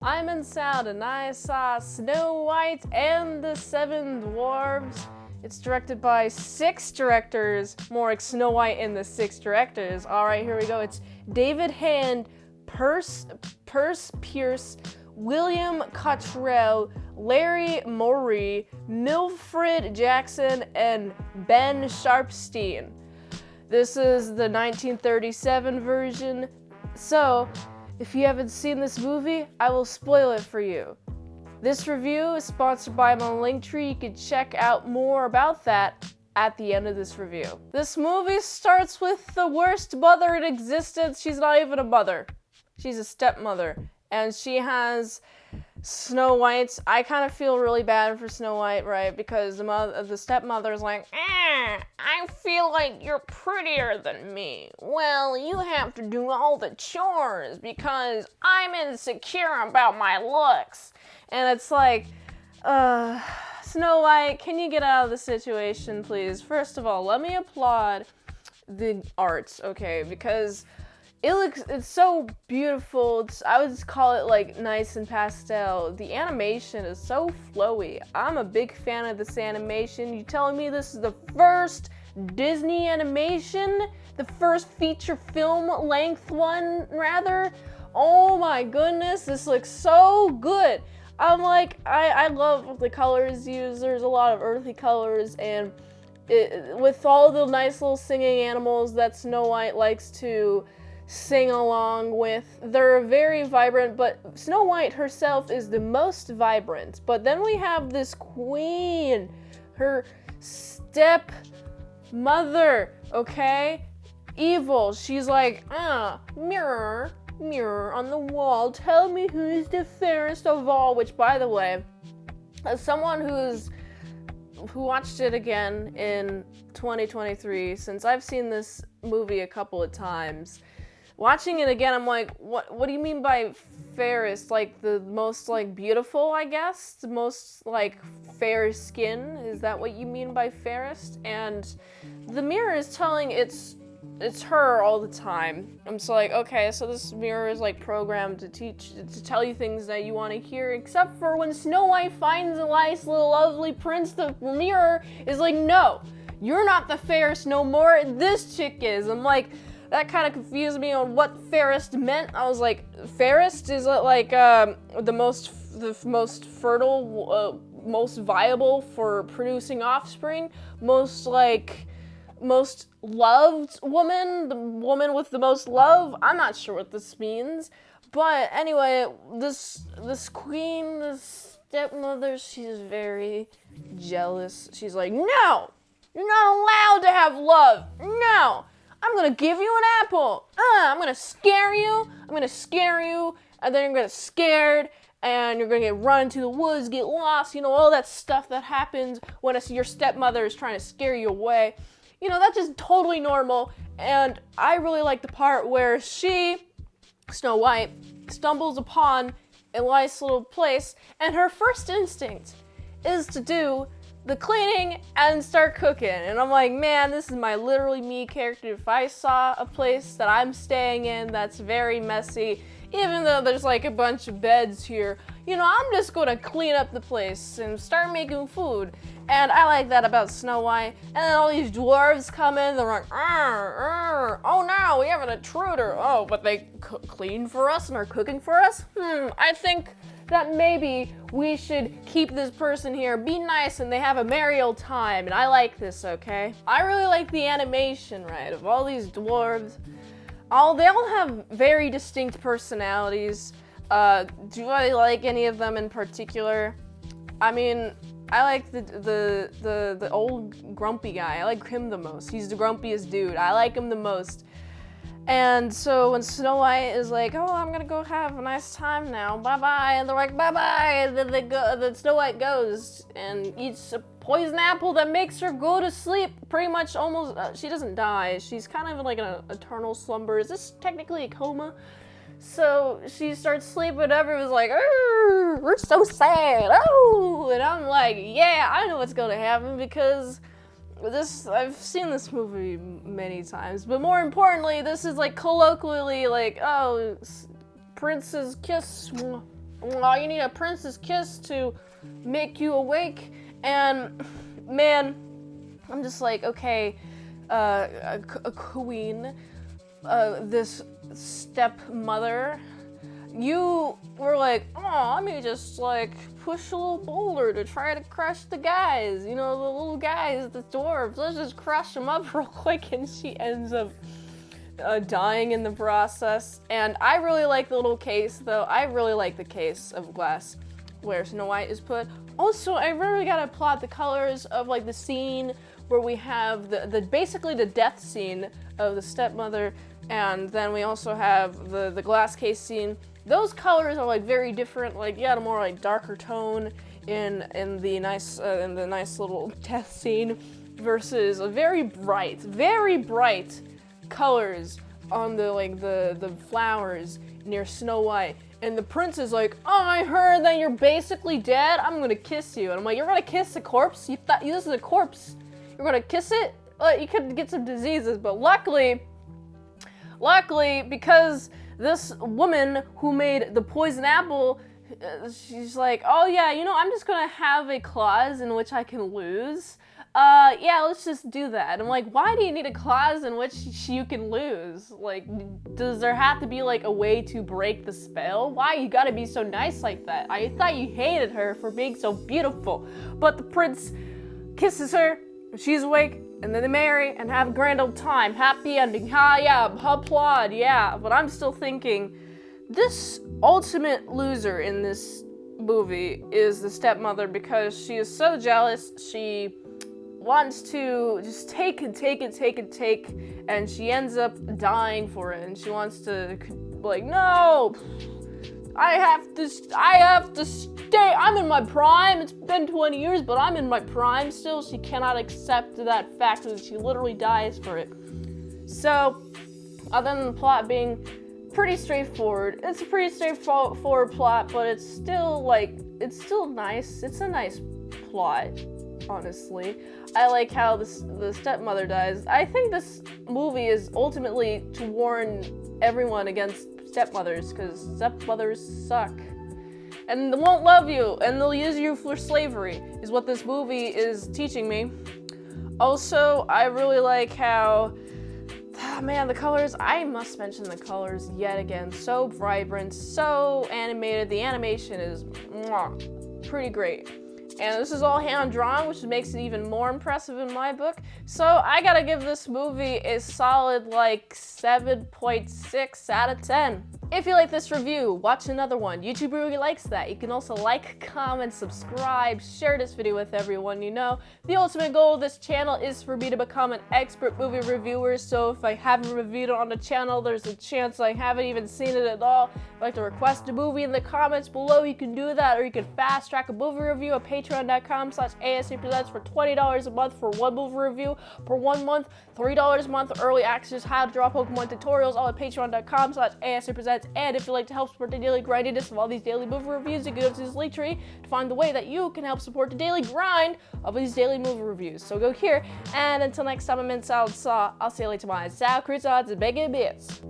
I'm in sound and I saw Snow White and the Seven Dwarfs. It's directed by 6 directors, more like Snow White and the 6 directors. All right, here we go. It's David Hand, Perce Pierce, William Cottrell, Larry Morey, Milfred Jackson, and Ben Sharpstein. This is the 1937 version. So, if you haven't seen this movie, I will spoil it for you. This review is sponsored by my Linktree. You can check out more about that at the end of this review. This movie starts with the worst mother in existence. She's not even a mother. She's a stepmother. And she has Snow White. I kind of feel really bad for Snow White, right? Because the stepmother's like, I feel like you're prettier than me. Well, you have to do all the chores because I'm insecure about my looks. And it's like, Snow White, can you get out of the situation, please? First of all, let me applaud the art, okay? Because it's so beautiful. I would call it like nice and pastel. The animation is so flowy. I'm a big fan of this animation. You telling me this is the first Disney animation? The first feature film length one, rather? Oh my goodness, this looks so good. I'm like, I love the colors used. There's a lot of earthy colors, and with all the nice little singing animals that Snow White likes to sing along with. They're very vibrant, but Snow White herself is the most vibrant. But then we have this queen, her stepmother, okay? Evil. She's like, mirror on the wall, tell me who's the fairest of all. Which, by the way, as someone who watched it again in 2023, since I've seen this movie a couple of times, watching it again, I'm like, what do you mean by fairest? Like the most like beautiful, I guess? The most like fair skin? Is that what you mean by fairest? And the mirror is telling it's her all the time. I'm just like, okay, so this mirror is like programmed to tell you things that you want to hear, except for when Snow White finds a nice little lovely prince, the mirror is like, no, you're not the fairest no more, this chick is. I'm like, that kind of confused me on what fairest meant. I was like, fairest is like the most fertile, most viable for producing offspring, most loved woman, the woman with the most love. I'm not sure what this means, but anyway, this queen, this stepmother, she's very jealous. She's like, no, you're not allowed to have love. No. I'm gonna give you an apple. I'm gonna scare you, and then you're gonna get scared, and you're gonna get run into the woods, get lost, all that stuff that happens when your stepmother is trying to scare you away. That's just totally normal, and I really like the part where Snow White, stumbles upon a nice little place, and her first instinct is to do the cleaning and start cooking. And I'm like, man, this is my literally me character. If I saw a place that I'm staying in that's very messy, even though there's like a bunch of beds here, I'm just gonna clean up the place and start making food. And I like that about Snow White. And then all these dwarves come in, they're like, oh no, we have an intruder. Oh, but they clean for us and are cooking for us? I think that maybe we should keep this person here, be nice, and they have a merry old time, and I like this, okay? I really like the animation, right, of all these dwarves. They all have very distinct personalities. Do I like any of them in particular? I mean, I like the old grumpy guy. I like him the most. He's the grumpiest dude. I like him the most. And so when Snow White is like, oh, I'm gonna go have a nice time now, bye-bye, and they're like, bye-bye, and then Snow White goes and eats a poison apple that makes her go to sleep, pretty much almost, she doesn't die, she's kind of like an eternal slumber. Is this technically a coma? So she starts sleeping, and everyone's like, we're so sad, and I'm like, yeah, I know what's gonna happen, because I've seen this movie many times, but more importantly, this is like colloquially like, oh, prince's kiss, well, you need a prince's kiss to make you awake. And man, I'm just like, okay, a queen, this stepmother, you were like, oh, let me just like push a little boulder to try to crush the guys, you know, the little guys, the dwarves, let's just crush them up real quick. And she ends up dying in the process. And I really like the little case, though. I really like the case of glass where Snow White is put. Also, I really gotta applaud the colors of like the scene where we have the basically the death scene of the stepmother, and then we also have the glass case scene. Those colors are like very different. Like you got a more like darker tone in the nice little death scene versus a very bright colors on the flowers near Snow White. And the prince is like, oh, I heard that you're basically dead. I'm gonna kiss you. And I'm like, you're gonna kiss a corpse? You thought this is a corpse? You're gonna kiss it? You could get some diseases, but luckily, because this woman who made the poison apple, she's like, oh yeah, you know, I'm just gonna have a clause in which I can lose. Yeah, let's just do that. I'm like, why do you need a clause in which you can lose? Like, does there have to be like a way to break the spell? Why you gotta be so nice like that? I thought you hated her for being so beautiful. But the prince kisses her, she's awake, and then they marry and have a grand old time. Happy ending. Ha, yeah, applaud, yeah. But I'm still thinking, this ultimate loser in this movie is the stepmother, because she is so jealous. She wants to just take, and she ends up dying for it, and she wants to, like, no, I have to stay, I'm in my prime, it's been 20 years, but I'm in my prime still. She cannot accept that fact that she literally dies for it. So, other than the plot being pretty straightforward, it's a pretty straightforward plot, but it's still nice, it's a nice plot. Honestly, I like how the stepmother dies. I think this movie is ultimately to warn everyone against stepmothers, because stepmothers suck and they won't love you and they'll use you for slavery, is what this movie is teaching me. Also, I really like how, man, the colors, I must mention the colors yet again. So vibrant, so animated. The animation is pretty great. And this is all hand-drawn, which makes it even more impressive in my book. So I gotta give this movie a solid, like, 7.6 out of 10. If you like this review, watch another one. YouTube really likes that. You can also like, comment, subscribe, share this video with everyone you know. The ultimate goal of this channel is for me to become an expert movie reviewer, so if I haven't reviewed it on the channel, there's a chance I haven't even seen it at all. If you'd like to request a movie in the comments below, you can do that, or you can fast track a movie review at patreon.com/ASEPresents for $20 a month for one movie review per 1 month, $3 a month early access, how to draw Pokemon tutorials, all at patreon.com/ASEPresents. And if you'd like to help support the daily grindiness of all these daily movie reviews, you can go to this link tree to find the way that you can help support the daily grind of these daily movie reviews. So go here, and until next time, I'm Mint Salad Saw. I'll see you later, my sour croutons and bacon bits.